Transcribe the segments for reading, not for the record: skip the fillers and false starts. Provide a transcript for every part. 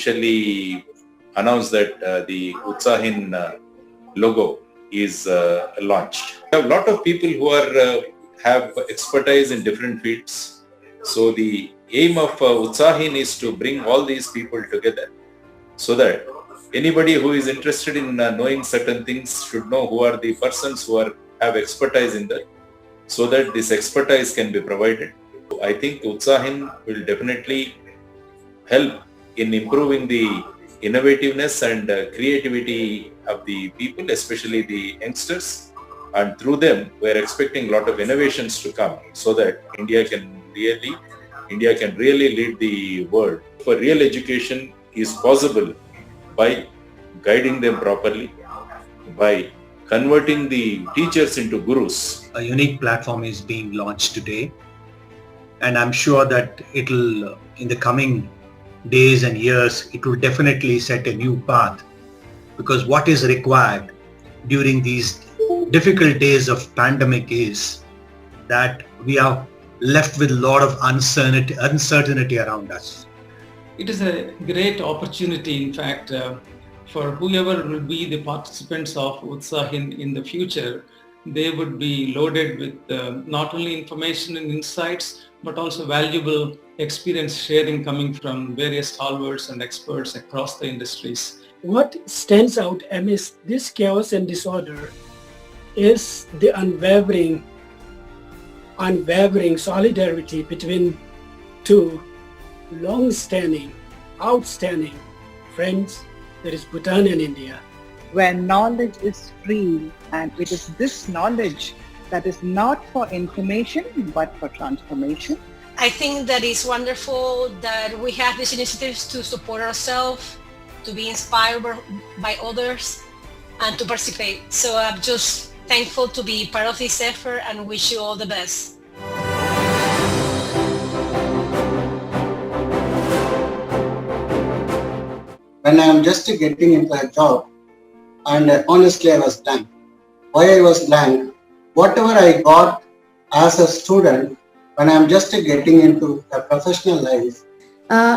officially announced that the utsAhin logo is launched. We have a lot of people who are have expertise in different fields. So the aim of utsAhin is to bring all these people together so that anybody who is interested in knowing certain things should know who are the persons who have expertise in that, so that this expertise can be provided. I think utsAhin will definitely help in improving the innovativeness and creativity of the people, especially the youngsters. And through them, we are expecting a lot of innovations to come so that India can really lead the world. For real education is possible by guiding them properly, by converting the teachers into gurus. A unique platform is being launched today, and I'm sure that it'll, in the coming days and years, it will definitely set a new path, because what is required during these difficult days of pandemic is that we are left with a lot of uncertainty around us. It is a great opportunity, in fact, for whoever will be the participants of utsAhin in the future. They would be loaded with not only information and insights, but also valuable experience sharing coming from various stalwarts and experts across the industries. What stands out amidst this chaos and disorder is the unwavering solidarity between two long-standing, outstanding friends, that is Bhutan and India. Where knowledge is free, and it is this knowledge that is not for information but for transformation. I think that it's wonderful that we have these initiatives to support ourselves, to be inspired by others, and to participate. So I'm just thankful to be part of this effort and wish you all the best. When I am just getting into a job, and honestly I was blank. Why I was blank? Whatever I got as a student, when I am just getting into a professional life.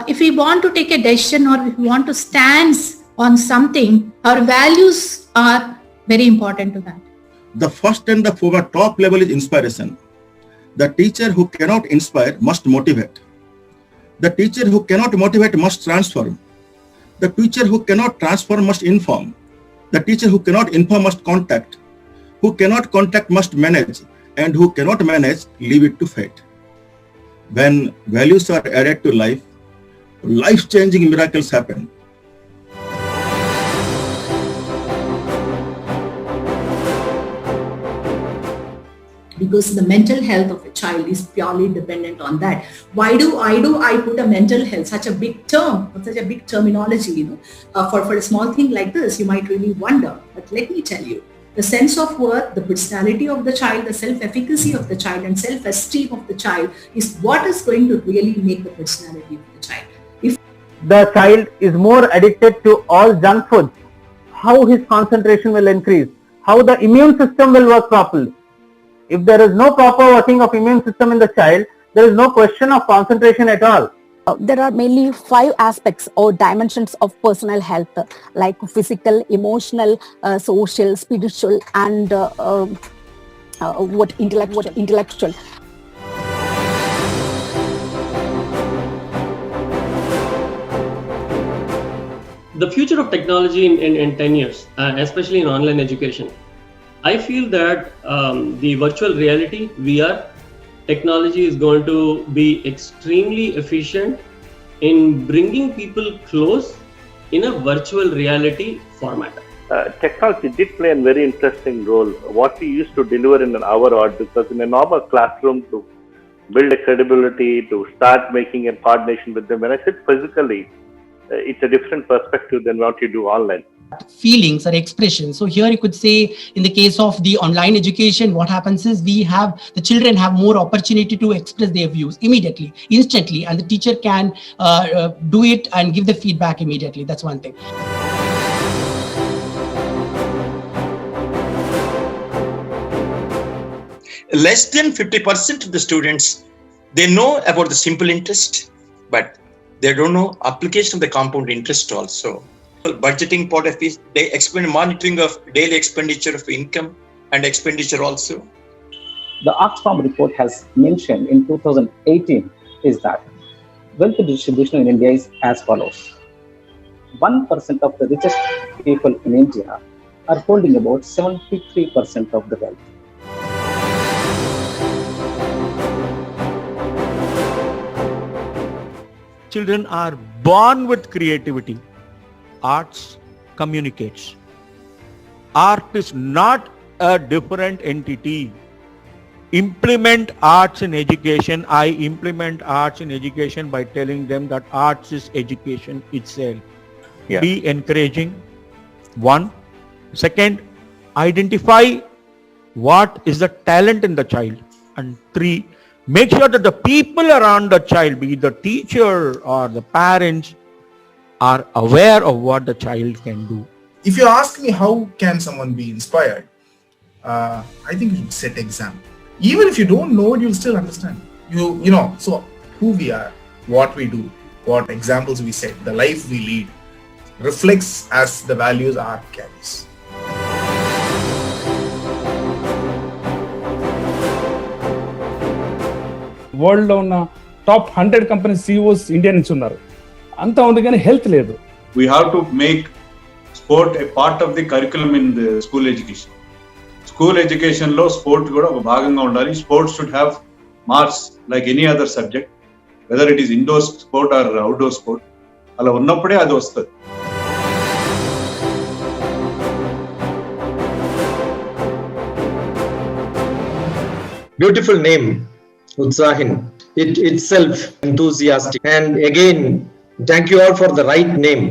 If we want to take a decision or if we want to stand on something, our values are very important to that. The first and the top level is inspiration. The teacher who cannot inspire must motivate. The teacher who cannot motivate must transform. The teacher who cannot transform must inform. The teacher who cannot inform must contact. Who cannot contact must manage. And who cannot manage, leave it to fate. When values are added to life, life-changing miracles happen. Because the mental health of a child is purely dependent on that. Why do I put a mental health, such a big term, such a big terminology, for a small thing like this, you might really wonder. But let me tell you, the sense of worth, the personality of the child, the self-efficacy of the child, and self-esteem of the child is what is going to really make the personality of the child. If the child is more addicted to all junk foods, how his concentration will increase, how the immune system will work properly. If there is no proper working of immune system in the child, there is no question of concentration at all. There are mainly 5 aspects or dimensions of personal health, like physical, emotional, social, spiritual, and intellectual. The future of technology in 10 years, especially in online education, I feel that the virtual reality, VR, technology is going to be extremely efficient in bringing people close in a virtual reality format. Technology did play a very interesting role. What we used to deliver in an hour or, because in a normal classroom, to build a credibility, to start making a coordination with them, when I said physically, it's a different perspective than what you do online. Feelings or expressions. So here you could say, in the case of the online education, what happens is the children have more opportunity to express their views immediately, instantly, and the teacher can do it and give the feedback immediately. That's one thing. Less than 50% of the students, they know about the simple interest, but They don't know application of the compound interest also. Budgeting part of it, they explain monitoring of daily expenditure of income and expenditure also. The Oxfam report has mentioned in 2018 is that wealth distribution in India is as follows. 1% of the richest people in India are holding about 73% of the wealth. Children are born with creativity. Arts communicates. Art is not a different entity. Implement arts in education. I implement arts in education by telling them that arts is education itself. Yeah. Be encouraging. One. Second, identify what is the talent in the child. And three, make sure that the people around the child, be it the teacher or the parents, are aware of what the child can do. If you ask me how can someone be inspired, I think you should set example. Even if you don't know it, you'll still understand. You know, so who we are, what we do, what examples we set, the life we lead reflects as the values art carries. World లో ఉన్న top 100 company CEOs India నుంచి ఉన్నారు. అంతా ఉంది కానీ health లేదు. We have to make sport a part of the curriculum in the school education. School education లో sport కూడా ఒక భాగంగా ఉండాలి. Sports should have marks like any other subject, whether it is indoor sport or outdoor sport. అలా ఉన్నప్పుడే అది వస్తుంది. Beautiful name, utsAhin. It itself enthusiastic. And again, thank you all for the right name.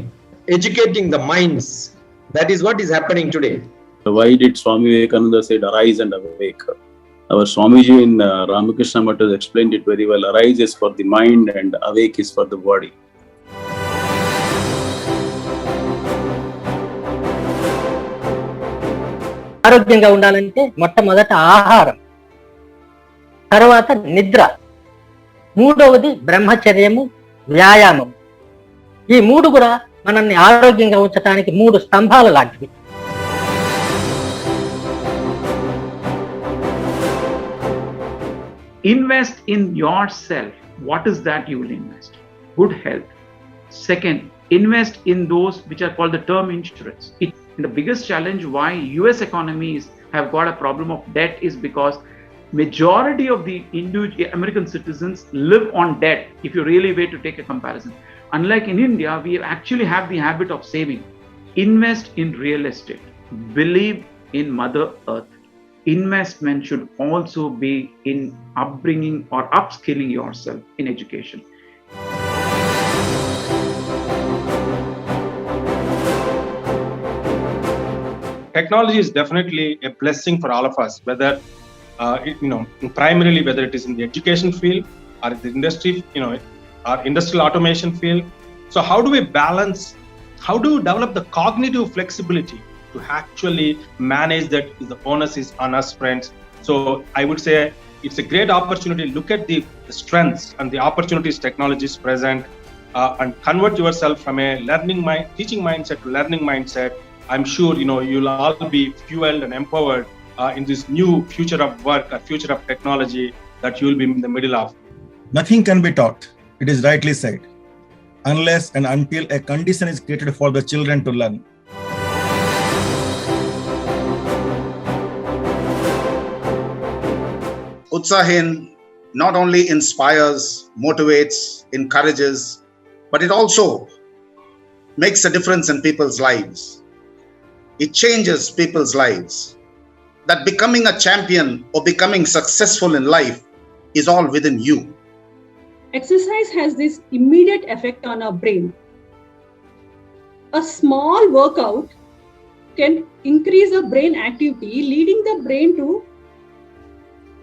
Educating the minds. That is what is happening today. Why did Swami Vivekananda say arise and awake? Our Swamiji in Ramakrishna Math has explained it very well. Arise is for the mind and awake is for the body. ఆరోగ్యంగా ఉండాలంటే మొట్టమొదట ఆహారం, తర్వాత నిద్ర, మూడవది బ్రహ్మచర్యము, వ్యాయామం. ఈ మూడు కూడా మనల్ని ఆరోగ్యంగా ఉంచడానికి మూడు స్తంభాలు లాంటివి. Invest in yourself. What is that you will invest? Good health. Second, invest in those which are called the term insurance. It's the biggest challenge why US economies have got a problem of debt is because majority of the American citizens live on debt if you really were to take a comparison. Unlike in India, we actually have the habit of saving. Invest in real estate. Believe in Mother Earth. Investment should also be in upbringing or upskilling yourself in education. Technology is definitely a blessing for all of us, whether primarily whether it is in the education field or the industry, or industrial automation field. So how do we balance? How do we develop the cognitive flexibility to actually manage that? The onus is on us, friends. So I would say it's a great opportunity. Look at the strengths and the opportunities technologies present, and convert yourself from a teaching mindset to learning mindset. I'm sure you'll all be fueled and empowered in this new future of work or future of technology that you'll be in the middle of. Nothing can be taught, it is rightly said, unless and until a condition is created for the children to learn. utsAhin not only inspires, motivates, encourages, but it also makes a difference in people's lives. It changes people's lives. That becoming a champion or becoming successful in life is all within you. Exercise has this immediate effect on our brain. A small workout can increase the brain activity, leading the brain to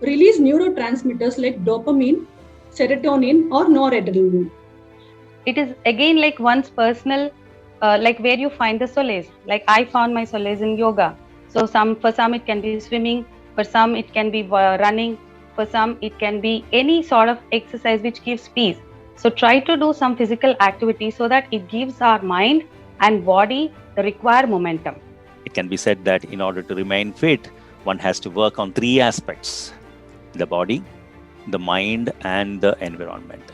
release neurotransmitters like dopamine, serotonin, or noradrenaline. It is again like one's personal, like where you find the solace. Like I found my solace in yoga. So for some it can be swimming, for some it can be running, for some it can be any sort of exercise which gives peace. So try to do some physical activity so that it gives our mind and body the required momentum. It can be said that in order to remain fit, one has to work on three aspects: the body, the mind, and the environment.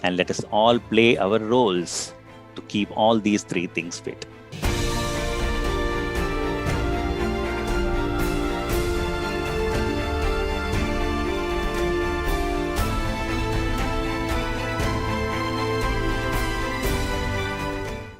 And let us all play our roles to keep all these three things fit.